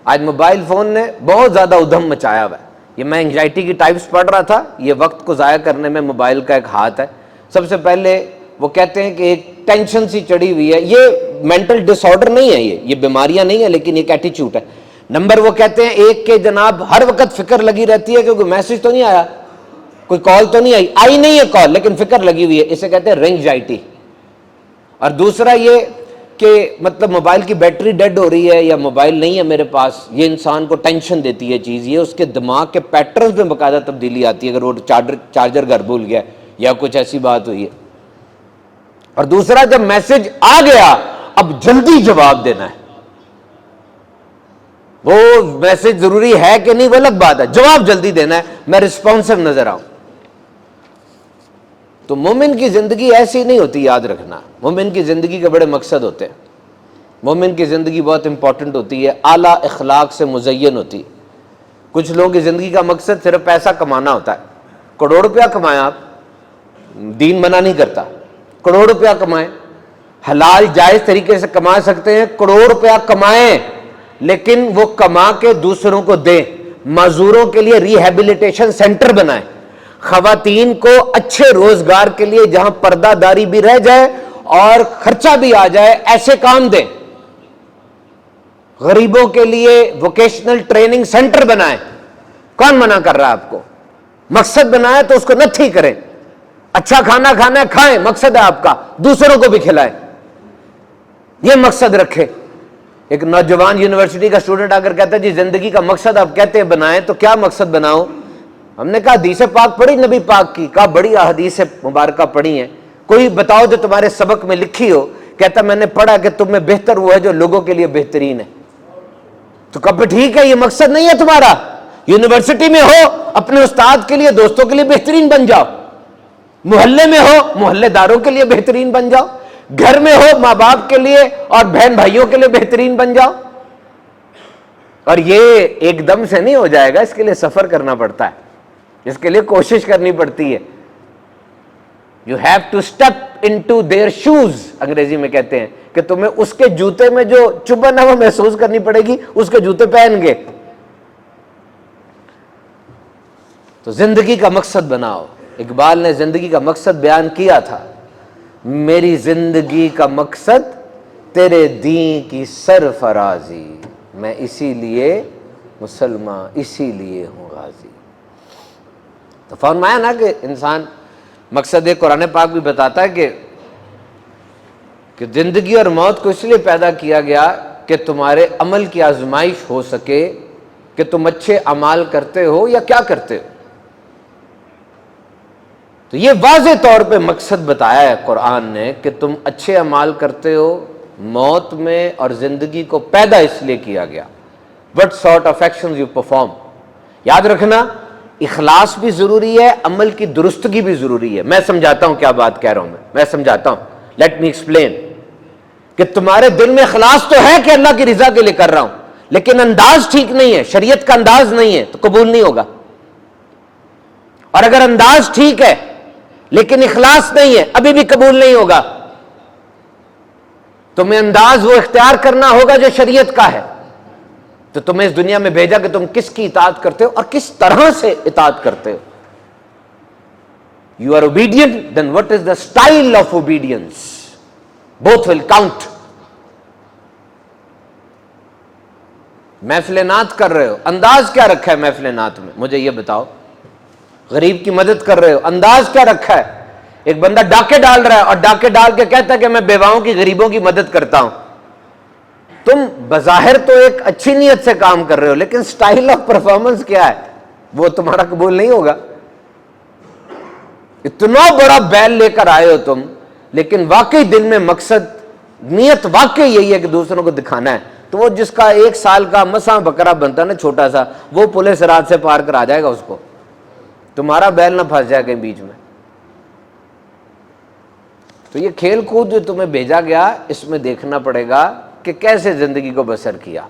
آج mobile phone نے بہت زیادہ ادھم مچایا ہوا ہے. یہ میں انگزائٹی کی ٹائپس پڑھ رہا تھا, یہ وقت کو ضائع کرنے میں موبائل کا ایک ہاتھ ہے. سب سے پہلے وہ کہتے ہیں کہ ایک ٹینشن سی چڑھی ہوئی ہے. یہ مینٹل ڈس آرڈر نہیں ہے, یہ بیماریاں نہیں ہیں, لیکن ایک ایٹیچیوڈ ہے. نمبر وہ کہتے ہیں ایک کہ جناب ہر وقت فکر لگی رہتی ہے کہ کوئی میسج تو نہیں آیا, کوئی کال تو نہیں آئی نہیں ہے کال, لیکن فکر لگی ہوئی ہے. اسے کہتے ہیں رینگزائٹی. اور دوسرا یہ کہ مطلب موبائل کی بیٹری ڈیڈ ہو رہی ہے یا موبائل نہیں ہے میرے پاس, یہ انسان کو ٹینشن دیتی ہے چیز. یہ اس کے دماغ کے پیٹرنز میں باقاعدہ تبدیلی آتی ہے اگر وہ چارجر گھر بھول گیا یا کچھ ایسی بات ہوئی ہے. اور دوسرا جب میسج آ گیا اب جلدی جواب دینا ہے. وہ میسج ضروری ہے کہ نہیں وہ الگ بات ہے, جواب جلدی دینا ہے, میں رسپانسو نظر آؤں. تو مومن کی زندگی ایسی نہیں ہوتی, یاد رکھنا. مومن کی زندگی کے بڑے مقصد ہوتے ہیں. مومن کی زندگی بہت امپورٹنٹ ہوتی ہے, اعلیٰ اخلاق سے مزین ہوتی ہے. کچھ لوگوں کی زندگی کا مقصد صرف پیسہ کمانا ہوتا ہے. کروڑ روپیہ کمائیں آپ, دین منع نہیں کرتا, کروڑ روپیہ کمائیں, حلال جائز طریقے سے کما سکتے ہیں, کروڑ روپیہ کمائیں, لیکن وہ کما کے دوسروں کو دیں. معذوروں کے لیے ریہیبلیٹیشن سینٹر بنائیں. خواتین کو اچھے روزگار کے لیے جہاں پردہ داری بھی رہ جائے اور خرچہ بھی آ جائے ایسے کام دیں. غریبوں کے لیے ووکیشنل ٹریننگ سینٹر بنائیں. کون منع کر رہا ہے آپ کو؟ مقصد بنائے تو اس کو نتھی کریں. اچھا کھانا کھانا ہے کھائیں, مقصد ہے آپ کا, دوسروں کو بھی کھلائیں, یہ مقصد رکھے. ایک نوجوان یونیورسٹی کا اسٹوڈنٹ اگر کہتا ہے جی زندگی کا مقصد آپ کہتے ہیں بنائیں, تو کیا مقصد بناؤ؟ ہم نے کہا حدیث پاک پڑھی نبی پاک کی. کہا بڑی احادیث مبارکہ پڑھی ہیں, کوئی بتاؤ جو تمہارے سبق میں لکھی ہو. کہتا میں نے پڑھا کہ تم میں بہتر وہ ہے جو لوگوں کے لیے بہترین ہے. تو کہا ٹھیک ہے, یہ مقصد نہیں ہے تمہارا. یونیورسٹی میں ہو اپنے استاد کے لیے دوستوں کے لیے بہترین بن جاؤ, محلے میں ہو محلے داروں کے لیے بہترین بن جاؤ, گھر میں ہو ماں باپ کے لیے اور بہن بھائیوں کے لیے بہترین بن جاؤ. اور یہ ایک دم سے نہیں ہو جائے گا, اس کے لیے سفر کرنا پڑتا ہے, اس کے لیے کوشش کرنی پڑتی ہے. You have to step into their shoes, انگریزی میں کہتے ہیں کہ تمہیں اس کے جوتے میں جو چبھن ہے وہ محسوس کرنی پڑے گی, اس کے جوتے پہن گے. تو زندگی کا مقصد بناؤ. اقبال نے زندگی کا مقصد بیان کیا تھا, میری زندگی کا مقصد تیرے دین کی سرفرازی, میں اسی لیے مسلمان, اسی لیے ہوں غازی. تو فرمایا نا کہ انسان مقصد قرآن پاک بھی بتاتا ہے کہ زندگی اور موت کو اس لیے پیدا کیا گیا کہ تمہارے عمل کی آزمائش ہو سکے کہ تم اچھے اعمال کرتے ہو یا کیا کرتے ہو. تو یہ واضح طور پہ مقصد بتایا ہے قرآن نے کہ تم اچھے اعمال کرتے ہو. موت میں اور زندگی کو پیدا اس لیے کیا گیا. What sort of actions you perform. یاد رکھنا اخلاص بھی ضروری ہے, عمل کی درستگی بھی ضروری ہے. میں سمجھاتا ہوں کیا بات کہہ رہا ہوں, میں سمجھاتا ہوں. Let me explain. کہ تمہارے دل میں اخلاص تو ہے کہ اللہ کی رضا کے لیے کر رہا ہوں, لیکن انداز ٹھیک نہیں ہے, شریعت کا انداز نہیں ہے, تو قبول نہیں ہوگا. اور اگر انداز ٹھیک ہے لیکن اخلاص نہیں ہے, ابھی بھی قبول نہیں ہوگا. تمہیں انداز وہ اختیار کرنا ہوگا جو شریعت کا ہے. تو تمہیں اس دنیا میں بھیجا کہ تم کس کی اطاعت کرتے ہو اور کس طرح سے اطاعت کرتے ہو. You are obedient, then what is the style of obedience? Both will count. محفل نعت کر رہے ہو, انداز کیا رکھا ہے محفل نعت میں, مجھے یہ بتاؤ. غریب کی مدد کر رہے ہو, انداز کیا رکھا ہے. ایک بندہ ڈاکے ڈال رہا ہے اور ڈاکے ڈال کے کہتا ہے کہ میں بیواؤں کی غریبوں کی مدد کرتا ہوں. تم بظاہر تو ایک اچھی نیت سے کام کر رہے ہو, لیکن سٹائل آف پرفارمنس کیا ہے وہ تمہارا قبول نہیں ہوگا. اتنا بڑا بیل لے کر آئے ہو تم, لیکن واقعی دل میں مقصد نیت واقعی یہی ہے کہ دوسروں کو دکھانا ہے, تو وہ جس کا 1 سال کا مساں بکرا بنتا ہے نا چھوٹا سا, وہ پولیس رات سے پار کر آ جائے گا اس کو, تمہارا بیل نہ پھنس جائے کہیں بیچ میں. تو یہ کھیل کود جو تمہیں بھیجا گیا, اس میں دیکھنا پڑے گا کہ کیسے زندگی کو بسر کیا.